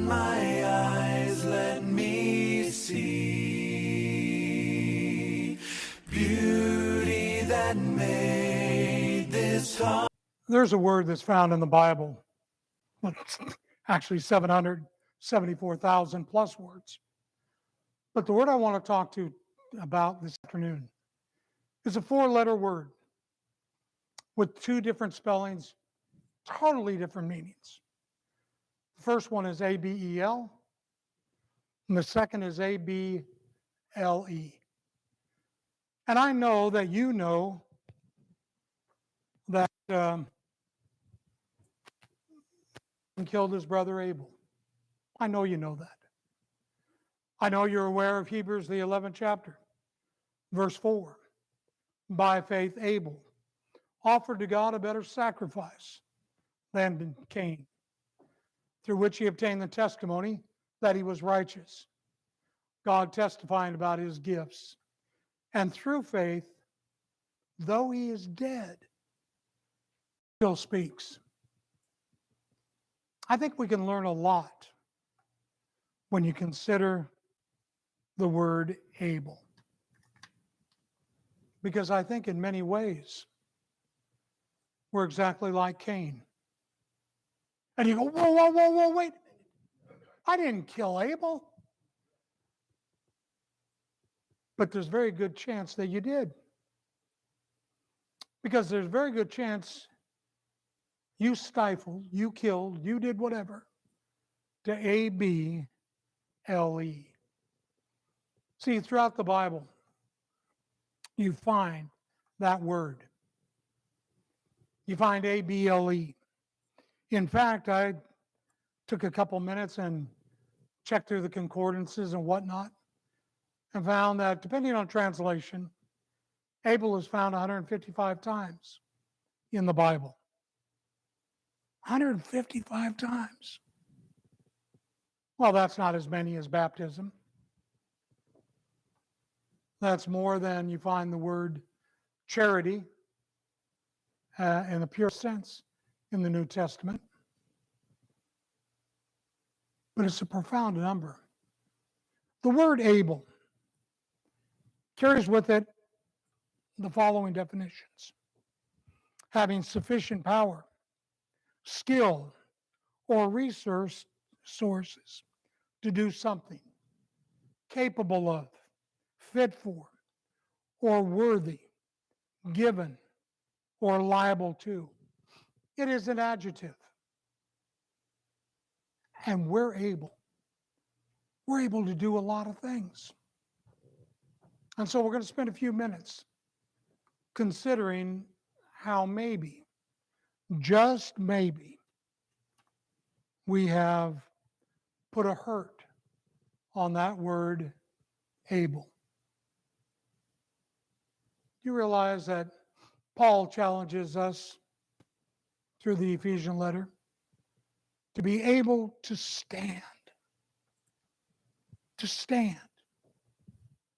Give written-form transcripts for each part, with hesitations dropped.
Open my eyes, let me see beauty that made this heart. There's a word that's found in the Bible. Well, it's actually 774,000 plus words. But the word I want to talk to about this afternoon is a four-letter word with two different spellings, totally different meanings. The first one is A-B-E-L, and the second is A-B-L-E. And I know that you know that Cain killed his brother Abel. I know you know that. I know you're aware of Hebrews, the 11th chapter, verse 4. By faith, Abel offered to God a better sacrifice than Cain, through which he obtained the testimony that he was righteous, God testifying about his gifts. And through faith, though he is dead, still speaks. I think we can learn a lot when you consider the word Abel. Because I think in many ways, we're exactly like Cain. And you go, whoa, wait a minute. I didn't kill Abel. But there's a very good chance that you did. Because there's a very good chance you stifled, you killed, you did whatever to A-B-L-E. See, throughout the Bible, you find that word. You find A-B-L-E. In fact, I took a couple minutes and checked through the concordances and whatnot and found that, depending on translation, Abel is found 155 times in the Bible. 155 times. Well, that's not as many as baptism. That's more than you find the word charity in the pure sense in the New Testament. But it's a profound number. The word Abel carries with it the following definitions: having sufficient power, skill, or resources to do something, capable of, fit for, or worthy, given, or liable to. It is an adjective. And we're able to do a lot of things. And so we're going to spend a few minutes considering how maybe, just maybe, we have put a hurt on that word Abel. You realize that Paul challenges us through the Ephesian letter to be able to stand. To stand.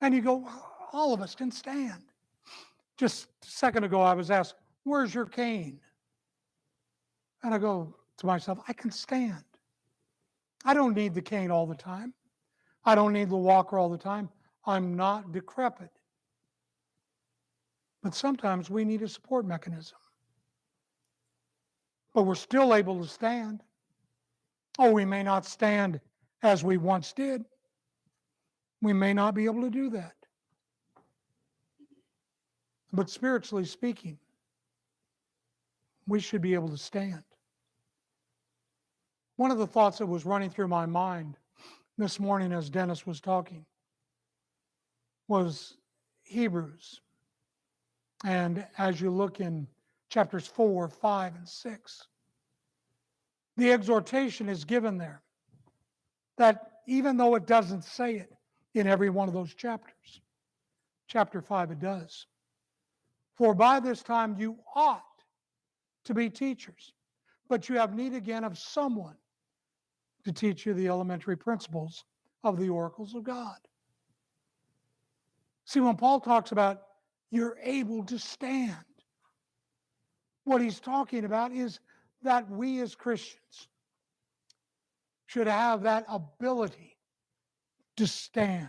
And you go, all of us can stand. Just a second ago, I was asked, where's your cane? And I go to myself, I can stand. I don't need the cane all the time. I don't need the walker all the time. I'm not decrepit. But sometimes we need a support mechanism. But we're still able to stand. Oh, we may not stand as we once did. We may not be able to do that. But spiritually speaking, we should be able to stand. One of the thoughts that was running through my mind this morning as Dennis was talking was Hebrews. And as you look in chapters 4, 5, and 6, the exhortation is given there that even though it doesn't say it in every one of those chapters, chapter 5 it does. For by this time you ought to be teachers, but you have need again of someone to teach you the elementary principles of the oracles of God. See, when Paul talks about you're able to stand, what he's talking about is that we as Christians should have that ability to stand.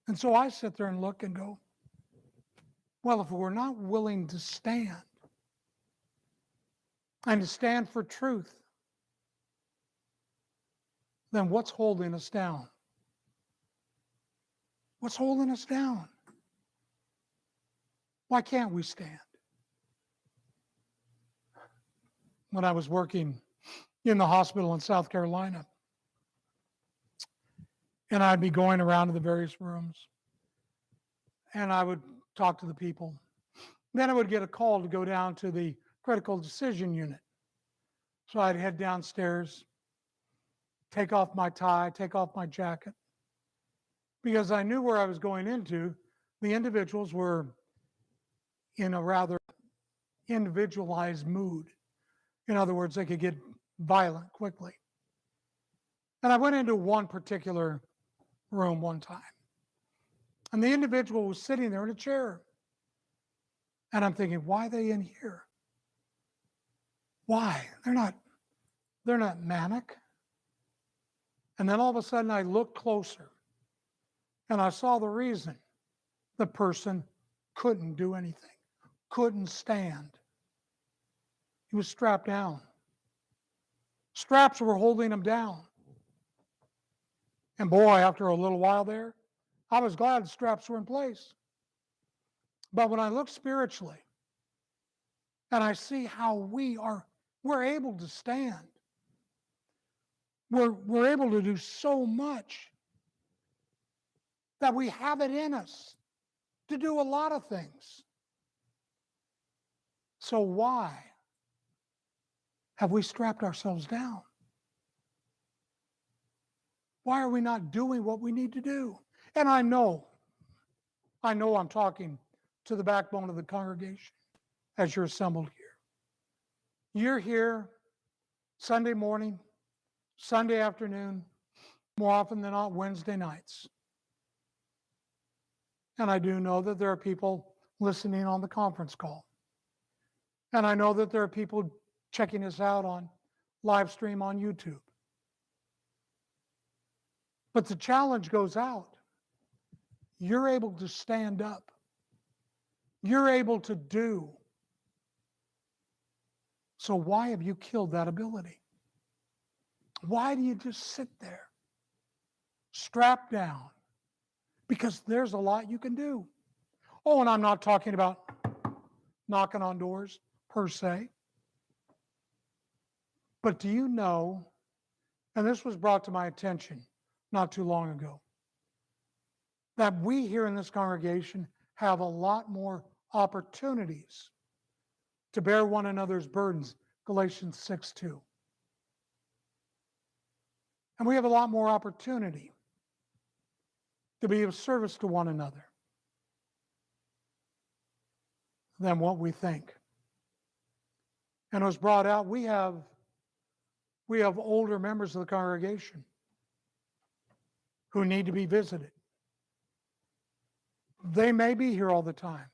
And so I sit there and look and go, well, if we're not willing to stand and to stand for truth, then what's holding us down? What's holding us down? Why can't we stand? When I was working in the hospital in South Carolina, and I'd be going around to the various rooms, and I would talk to the people. Then I would get a call to go down to the critical decision unit. So I'd head downstairs, take off my tie, take off my jacket, because I knew where I was going into. The individuals were in a rather individualized mood. In other words, they could get violent quickly. And I went into one particular room one time, and the individual was sitting there in a chair. And I'm thinking, why are they in here? Why? They're not manic. And then all of a sudden I looked closer and I saw the reason. The person couldn't do anything, couldn't stand. He was strapped down. Straps were holding him down. And boy, after a little while there, I was glad the straps were in place. But when I look spiritually and I see how we're able to stand, we're able to do so much, that we have it in us to do a lot of things. So why have we strapped ourselves down? Why are we not doing what we need to do? And I know I'm talking to the backbone of the congregation as you're assembled here. You're here Sunday morning, Sunday afternoon, more often than not Wednesday nights. And I do know that there are people listening on the conference call. And I know that there are people checking us out on live stream on YouTube. But the challenge goes out. You're able to stand up. You're able to do. So why have you killed that ability? Why do you just sit there, strapped down? Because there's a lot you can do. Oh, and I'm not talking about knocking on doors per se. But do you know, and this was brought to my attention not too long ago, that we here in this congregation have a lot more opportunities to bear one another's burdens, Galatians 6:2. And we have a lot more opportunity to be of service to one another than what we think. And it was brought out, we have older members of the congregation who need to be visited. They may be here all the time,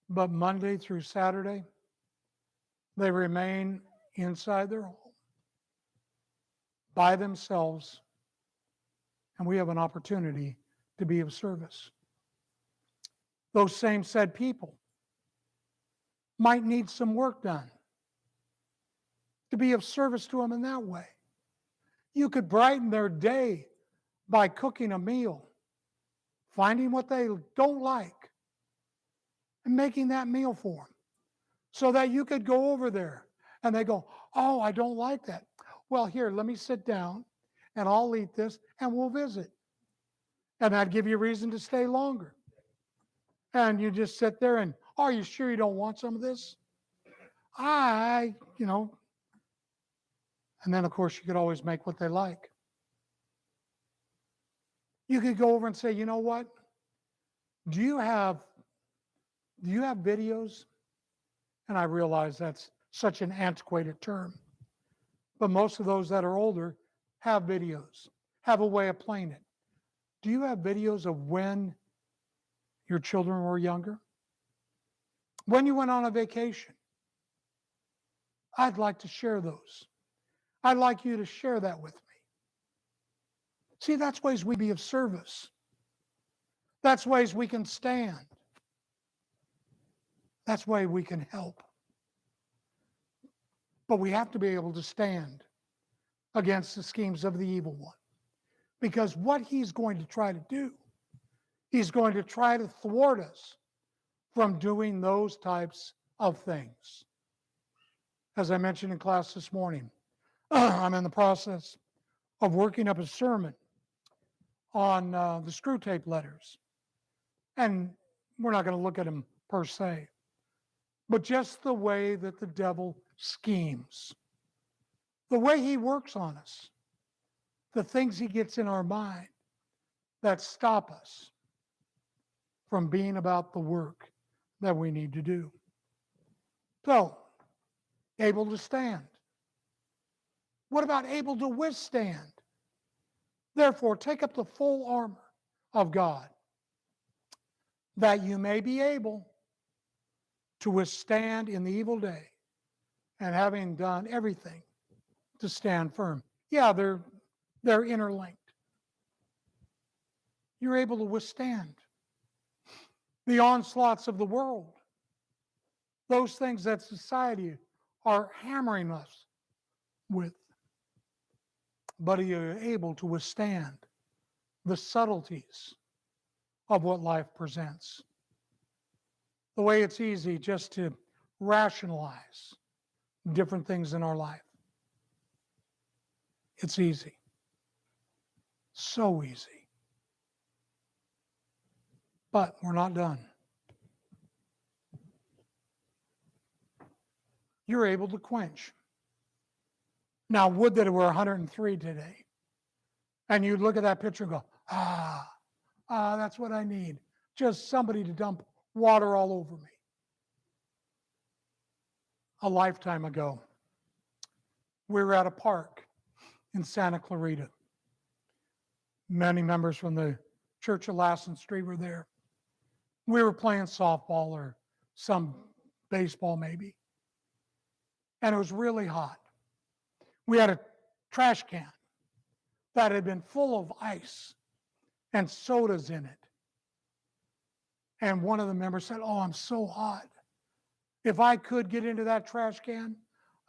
but Monday through Saturday, they remain inside their home by themselves, and we have an opportunity to be of service. Those same said people might need some work done, to be of service to them in that way. You could brighten their day by cooking a meal, finding what they don't like, and making that meal for them, so that you could go over there and they go, oh, I don't like that. Well, here, let me sit down and I'll eat this and we'll visit. And I'd give you a reason to stay longer. And you just sit there and, oh, are you sure you don't want some of this? And then, of course, you could always make what they like. You could go over and say, you know what? Do you have videos? And I realize that's such an antiquated term. But most of those that are older have videos, have a way of playing it. Do you have videos of when your children were younger? When you went on a vacation? I'd like to share those. I'd like you to share that with me. See, that's ways we be of service. That's ways we can stand. That's way we can help. But we have to be able to stand against the schemes of the evil one. Because what he's going to try to do, he's going to try to thwart us from doing those types of things. As I mentioned in class this morning, I'm in the process of working up a sermon on the screw tape letters. And we're not going to look at them per se, but just the way that the devil schemes, the way he works on us, the things he gets in our mind that stop us from being about the work that we need to do. So, able to stand. What about able to withstand? Therefore, take up the full armor of God, that you may be able to withstand in the evil day, and having done everything, to stand firm. Yeah, they're interlinked. You're able to withstand the onslaughts of the world, those things that society are hammering us with. But are you able to withstand the subtleties of what life presents? The way it's easy just to rationalize different things in our life. It's easy. So easy. But we're not done. You're able to quench. Now, would that it were 103 today. And you look at that picture and go, that's what I need. Just somebody to dump water all over me. A lifetime ago, we were at a park in Santa Clarita. Many members from the Church of Lassen Street were there. We were playing softball or some baseball maybe. And it was really hot. We had a trash can that had been full of ice and sodas in it. And one of the members said, I'm so hot. If I could get into that trash can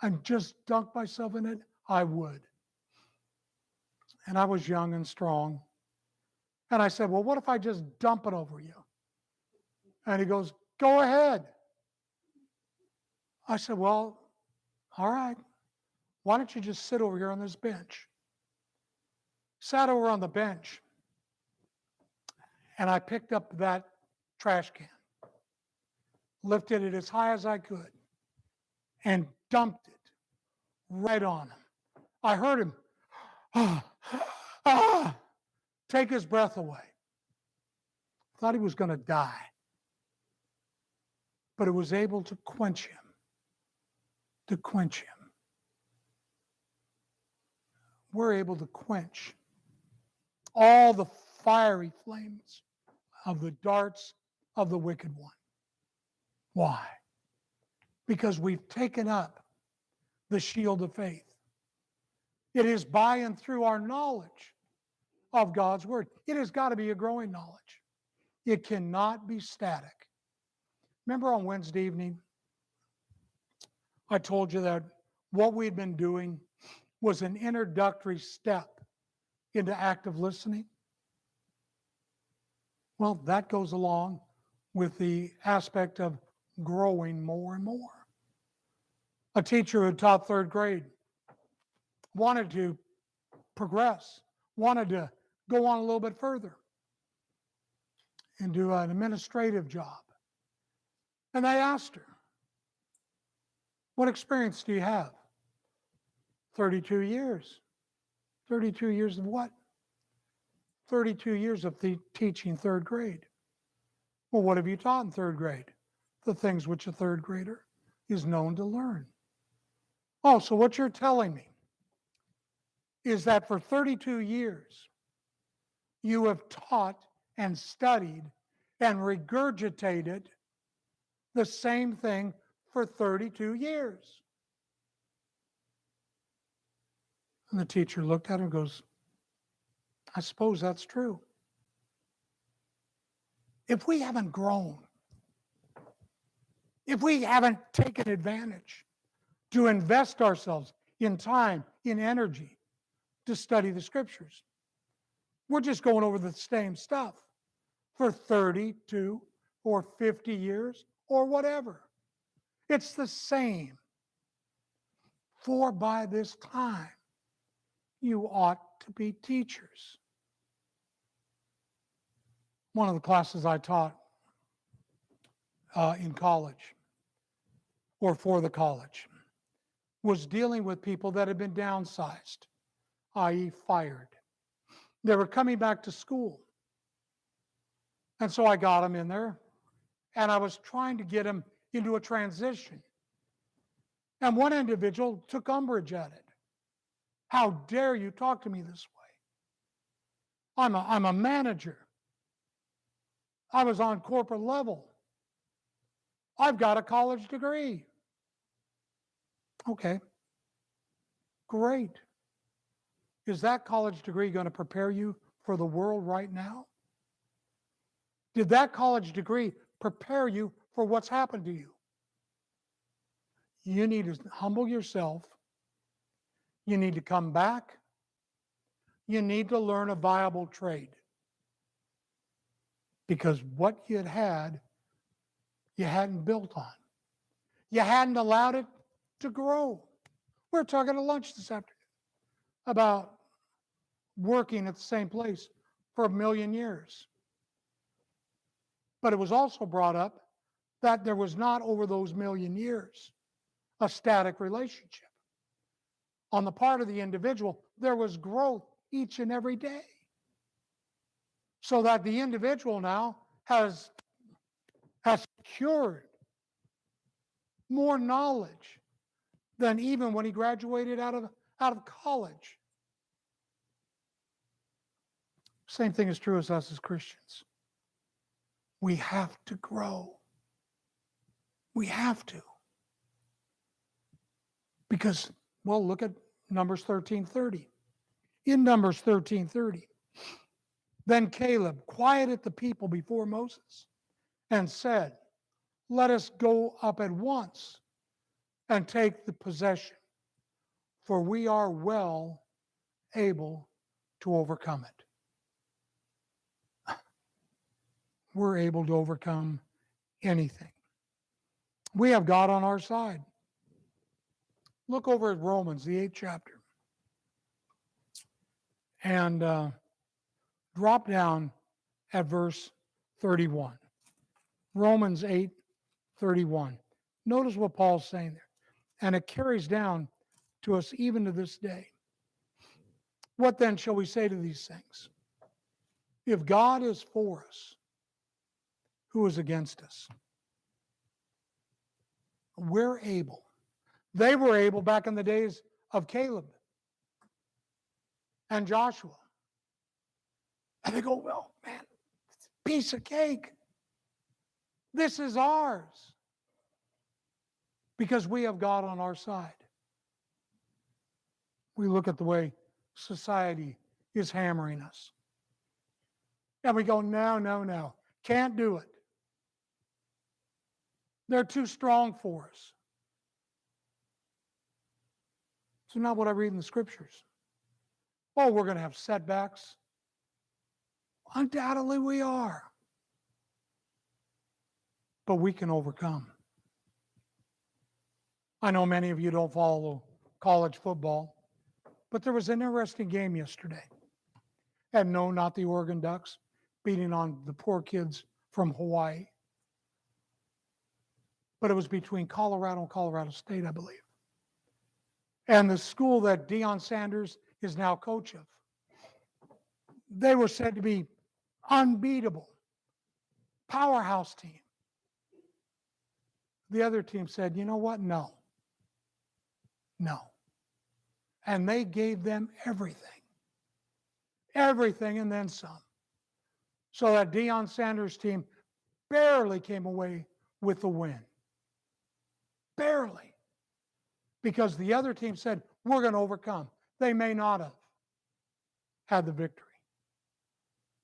and just dunk myself in it, I would. And I was young and strong. And I said, well, what if I just dump it over you? And he goes, go ahead. I said, well, all right. Why don't you just sit over here on this bench? Sat over on the bench, and I picked up that trash can, lifted it as high as I could, and dumped it right on him. I heard him take his breath away. Thought he was going to die. But it was able to quench him. We're able to quench all the fiery flames of the darts of the wicked one. Why? Because we've taken up the shield of faith. It is by and through our knowledge of God's word. It has got to be a growing knowledge. It cannot be static. Remember on Wednesday evening, I told you that what we'd been doing was an introductory step into active listening. Well, that goes along with the aspect of growing more and more. A teacher who taught third grade wanted to progress, wanted to go on a little bit further and do an administrative job. And I asked her, what experience do you have? 32 years. 32 years of what? 32 years of teaching third grade. Well, what have you taught in third grade? The things which a third grader is known to learn. Oh, so what you're telling me is that for 32 years, you have taught and studied and regurgitated the same thing for 32 years. And the teacher looked at him and goes, I suppose that's true. If we haven't grown, if we haven't taken advantage to invest ourselves in time, in energy, to study the scriptures, we're just going over the same stuff for 32 or 50 years or whatever. It's the same. For by this time, you ought to be teachers. One of the classes I taught in college, or for the college, was dealing with people that had been downsized, i.e., fired. They were coming back to school. And so I got them in there, and I was trying to get them into a transition. And one individual took umbrage at it. How dare you talk to me this way? I'm a manager. I was on corporate level. I've got a college degree. Okay, great. Is that college degree going to prepare you for the world right now? Did that college degree prepare you for what's happened to you? You need to humble yourself. You need to come back. You need to learn a viable trade. Because what you had, you hadn't built on. You hadn't allowed it to grow. We were talking at lunch this afternoon about working at the same place for 1,000,000 years. But it was also brought up that there was not, over those 1,000,000 years, a static relationship. On the part of the individual, there was growth each and every day. So that the individual now has secured more knowledge than even when he graduated out of college. Same thing is true as us as Christians. We have to grow. We have to. Because, well, look at Numbers 13:30. In Numbers 13:30, then Caleb quieted the people before Moses and said, let us go up at once and take the possession, for we are well able to overcome it. We're able to overcome anything. We have God on our side. Look over at Romans, the 8th chapter, and drop down at verse 31. Romans 8:31. Notice what Paul's saying there. And it carries down to us even to this day. What then shall we say to these things? If God is for us, who is against us? We're able. They were able back in the days of Caleb and Joshua. And they go, well, man, it's a piece of cake. This is ours. Because we have God on our side. We look at the way society is hammering us. And we go, no. Can't do it. They're too strong for us. It's not what I read in the scriptures. Oh, we're going to have setbacks. Undoubtedly we are. But we can overcome. I know many of you don't follow college football, but there was an interesting game yesterday. And no, not the Oregon Ducks beating on the poor kids from Hawaii. But it was between Colorado and Colorado State, I believe. And the school that Deion Sanders is now coach of. They were said to be unbeatable, powerhouse team. The other team said, you know what? No. And they gave them everything. Everything and then some. So that Deion Sanders team barely came away with the win. Barely. Because the other team said, we're going to overcome. They may not have had the victory,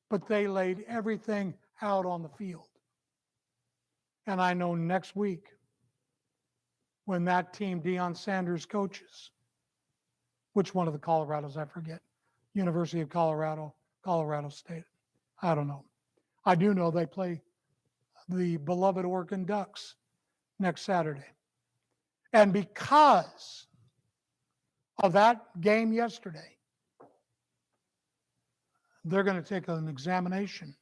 but they laid everything out on the field. And I know next week, when that team Deion Sanders coaches, which one of the Colorados, I forget, University of Colorado, Colorado State, I don't know. I do know they play the beloved Oregon Ducks next Saturday. And because of that game yesterday, they're going to take an examination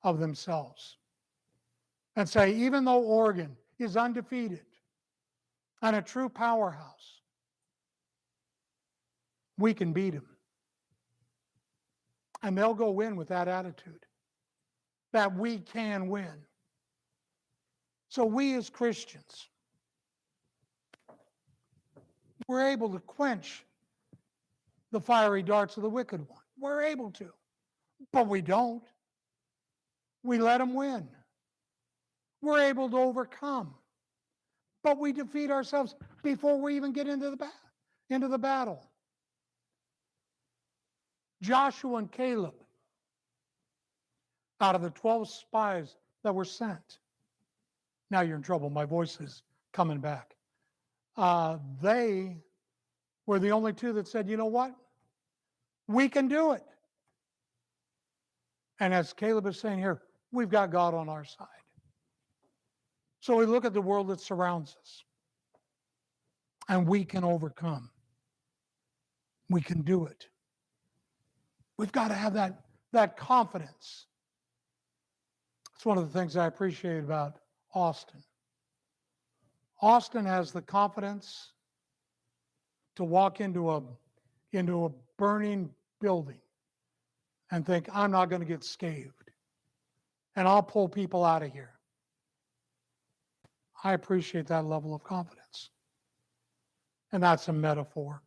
of themselves and say, even though Oregon is undefeated and a true powerhouse, we can beat them. And they'll go in with that attitude that we can win. So we as Christians, we're able to quench the fiery darts of the wicked one. We're able to, but we don't. We let them win. We're able to overcome, but we defeat ourselves before we even get into the battle. Joshua and Caleb, out of the 12 spies that were sent, now you're in trouble, my voice is coming back. They were the only two that said, you know what? We can do it. And as Caleb is saying here, we've got God on our side. So we look at the world that surrounds us, and we can overcome. We can do it. We've got to have that confidence. It's one of the things I appreciate about Austin. Austin has the confidence to walk into a burning building and think, I'm not going to get scathed, and I'll pull people out of here. I appreciate that level of confidence. And that's a metaphor.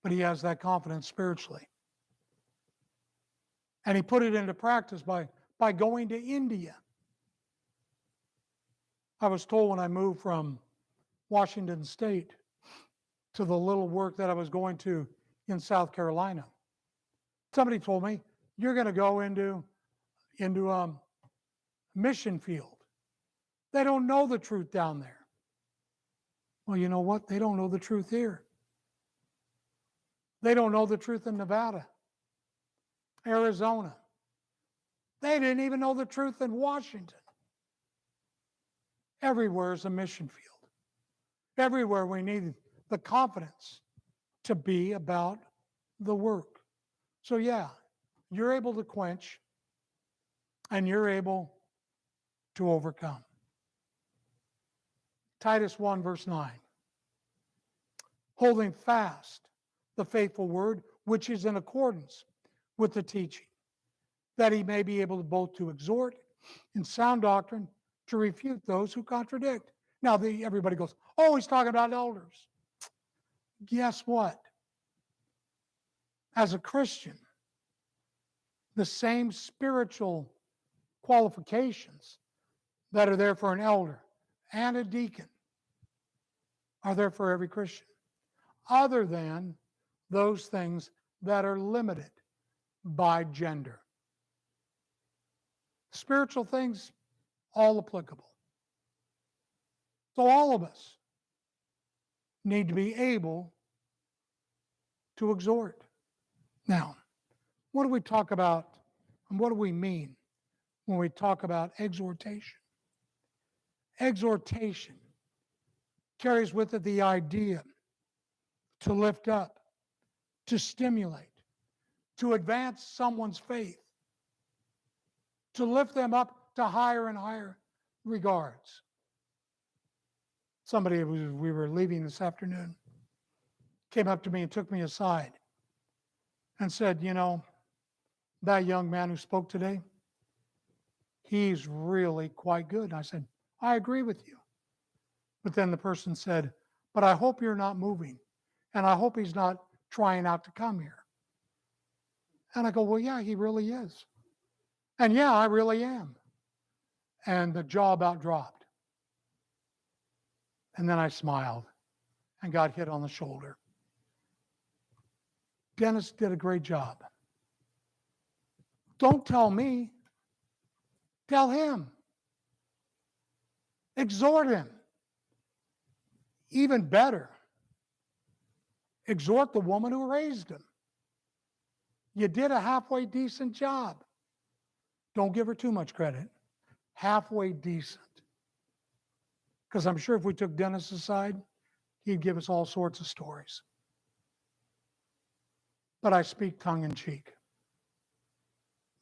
But he has that confidence spiritually. And he put it into practice by going to India. I was told when I moved from Washington State to the little work that I was going to in South Carolina, somebody told me, you're going to go into a mission field. They don't know the truth down there. Well, you know what? They don't know the truth here. They don't know the truth in Nevada, Arizona. They didn't even know the truth in Washington. Everywhere is a mission field. Everywhere we need the confidence to be about the work. So yeah, you're able to quench and you're able to overcome. Titus 1 verse 9. Holding fast the faithful word, which is in accordance with the teaching, that he may be able to both to exhort in sound doctrine, to refute those who contradict. Now, everybody goes, oh, he's talking about elders. Guess what? As a Christian, the same spiritual qualifications that are there for an elder and a deacon are there for every Christian, other than those things that are limited by gender. Spiritual things, all applicable. So all of us need to be able to exhort. Now, what do we talk about and what do we mean when we talk about exhortation? Exhortation carries with it the idea to lift up, to stimulate, to advance someone's faith, to lift them up to higher and higher regards. Somebody, we were leaving this afternoon, came up to me and took me aside and said, you know, that young man who spoke today, he's really quite good. And I said, I agree with you. But then the person said, but I hope you're not moving, and I hope he's not trying out to come here. And I go, well, yeah, he really is. And yeah, I really am. And the jaw about dropped. And then I smiled and got hit on the shoulder. Dennis did a great job. Don't tell me. Tell him. Exhort him. Even better, exhort the woman who raised him. You did a halfway decent job. Don't give her too much credit. Halfway decent. Because I'm sure if we took Dennis aside, he'd give us all sorts of stories. But I speak tongue in cheek.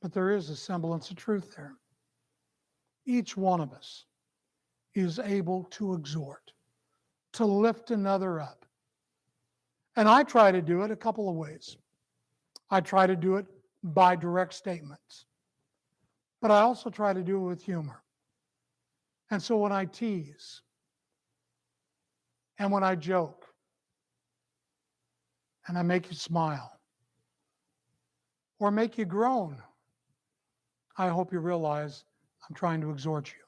But there is a semblance of truth there. Each one of us is able to exhort, to lift another up. And I try to do it a couple of ways. I try to do it by direct statements. But I also try to do it with humor. And so when I tease, and when I joke, and I make you smile, or make you groan, I hope you realize I'm trying to exhort you.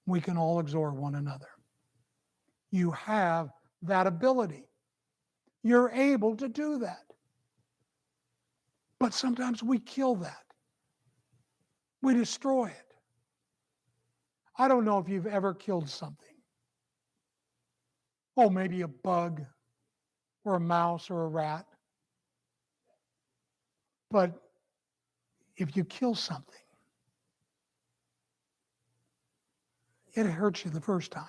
We can all exhort one another. You have that ability. You're able to do that. But sometimes we kill that. We destroy it. I don't know if you've ever killed something. Oh, maybe a bug or a mouse or a rat. But if you kill something, it hurts you the first time.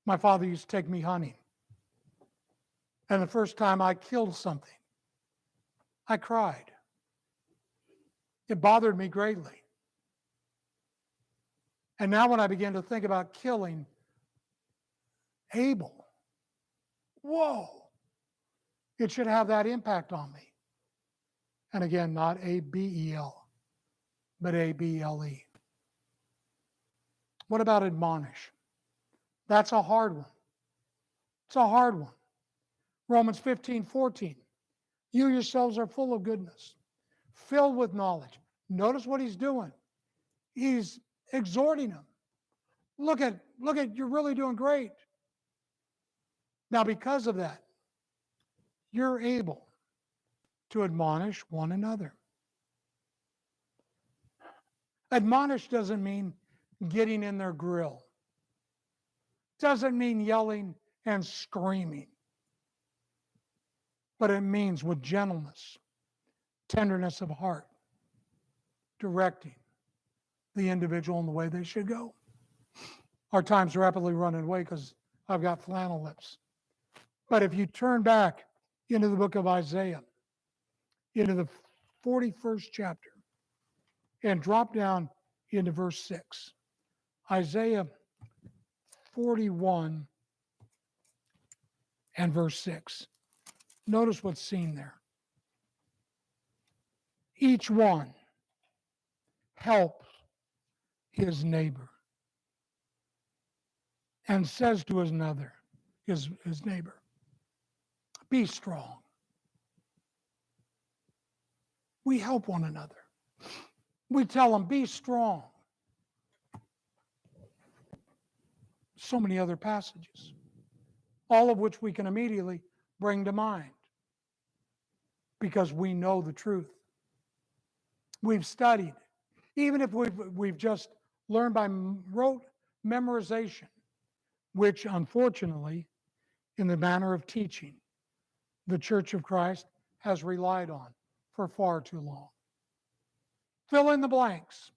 My father used to take me hunting. And the first time I killed something, I cried. It bothered me greatly. And now when I begin to think about killing Abel, whoa, it should have that impact on me. And again, not A-B-E-L, but A-B-L-E. What about admonish? That's a hard one. It's a hard one. Romans 15:14. You yourselves are full of goodness, filled with knowledge. Notice what he's doing. He's exhorting them. Look at, you're really doing great. Now, because of that, you're able to admonish one another. Admonish doesn't mean getting in their grill. Doesn't mean yelling and screaming. But it means with gentleness, tenderness of heart, directing the individual in the way they should go. Our time's rapidly running away because I've got flannel lips. But if you turn back into the book of Isaiah, into the 41st chapter, and drop down into verse 6, Isaiah 41 and verse 6. Notice what's seen there. Each one helps his neighbor and says to his neighbor, be strong. We help one another. We tell them, be strong. So many other passages, all of which we can immediately bring to mind because we know the truth. We've studied. Even if we've just learned by rote memorization, which unfortunately, in the manner of teaching, the Church of Christ has relied on for far too long. Fill in the blanks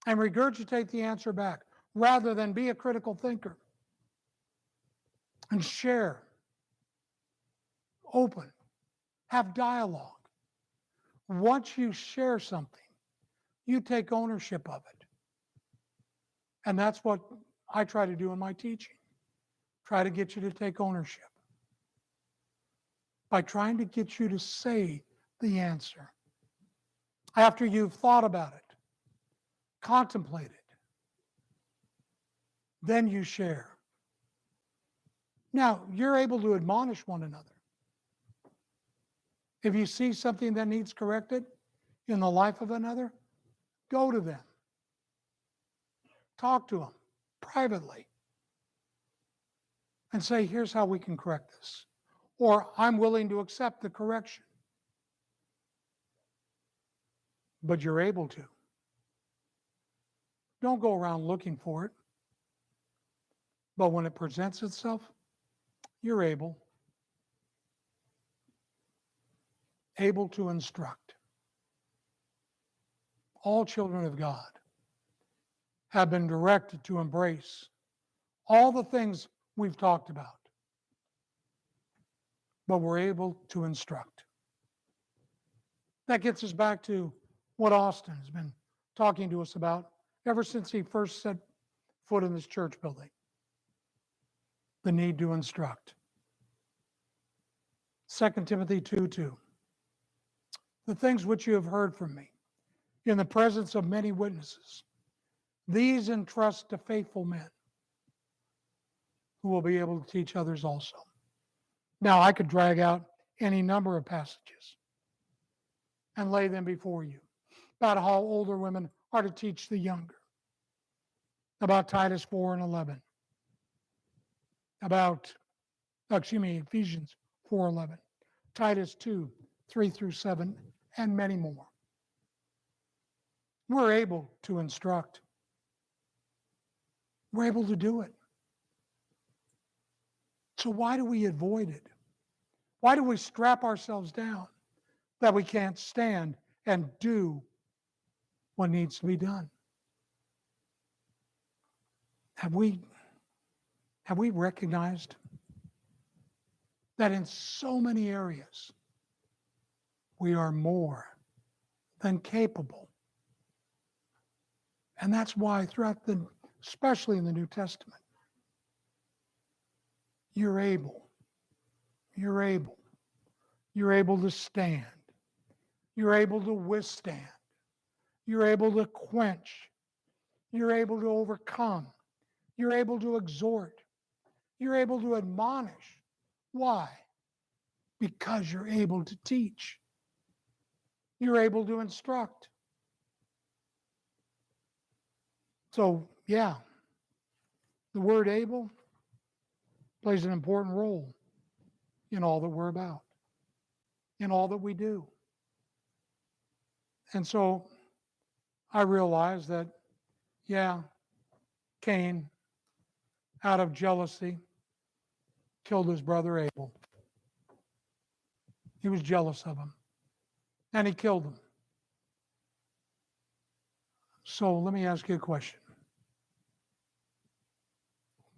and regurgitate the answer back rather than be a critical thinker and share, open, have dialogue. Once you share something, you take ownership of it. And that's what I try to do in my teaching. Try to get you to take ownership by trying to get you to say the answer after you've thought about it, contemplate it. Then you share. Now, you're able to admonish one another. If you see something that needs corrected in the life of another, go to them. Talk to them privately. and say, here's how we can correct this. Or I'm willing to accept the correction. But you're able to. Don't go around looking for it. But when it presents itself, you're able to instruct. All children of God have been directed to embrace all the things we've talked about, but we're able to instruct. That gets us back to what Austin has been talking to us about ever since he first set foot in this church building. The need to instruct. 2 Timothy 2:2. The things which you have heard from me in the presence of many witnesses, these entrust to faithful men who will be able to teach others also. Now, I could drag out any number of passages and lay them before you about how older women are to teach the younger, about Titus 4:11, about, Ephesians 4:11, Titus 2:3-7, and many more. We're able to instruct. We're able to do it. So why do we avoid it? Why do we strap ourselves down that we can't stand and do what needs to be done? Have we recognized that in so many areas we are more than capable? And that's why especially in the New Testament, you're able to stand. You're able to withstand. You're able to quench. You're able to overcome. You're able to exhort. You're able to admonish. Why? Because you're able to teach. You're able to instruct. So, yeah, the word able plays an important role in all that we're about, in all that we do. And so I realize that, Cain, out of jealousy, killed his brother Abel. He was jealous of him, and he killed him. So let me ask you a question.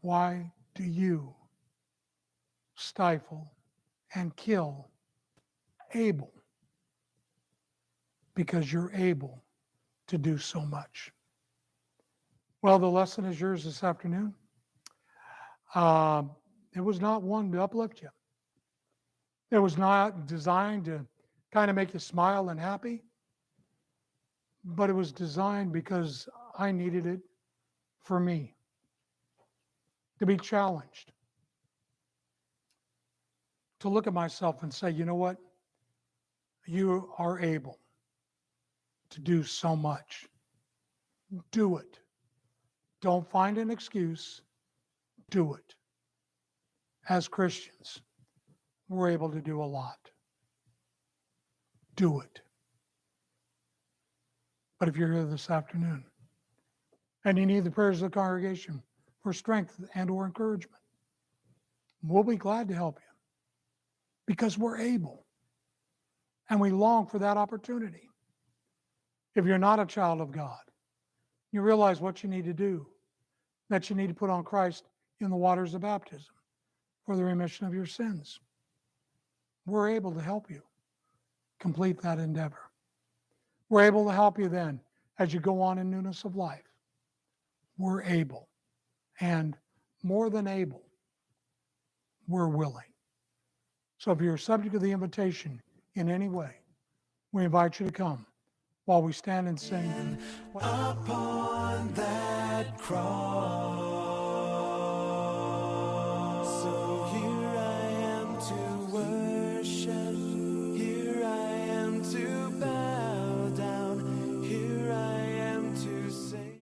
Why do you stifle and kill Abel? Because you're able to do so much. Well, the lesson is yours this afternoon. It was not one to uplift you. It was not designed to kind of make you smile and happy, but it was designed because I needed it for me to be challenged, to look at myself and say, you know what? You are able to do so much. Do it. Don't find an excuse. Do it. As Christians, we're able to do a lot. Do it. But if you're here this afternoon and you need the prayers of the congregation for strength and or encouragement, we'll be glad to help you because we're able and we long for that opportunity. If you're not a child of God, you realize what you need to do, that you need to put on Christ in the waters of baptism for the remission of your sins. We're able to help you complete that endeavor. We're able to help you then as you go on in newness of life. We're able, and more than able, we're willing. So if you're subject to the invitation in any way, we invite you to come while we stand and sing. Upon that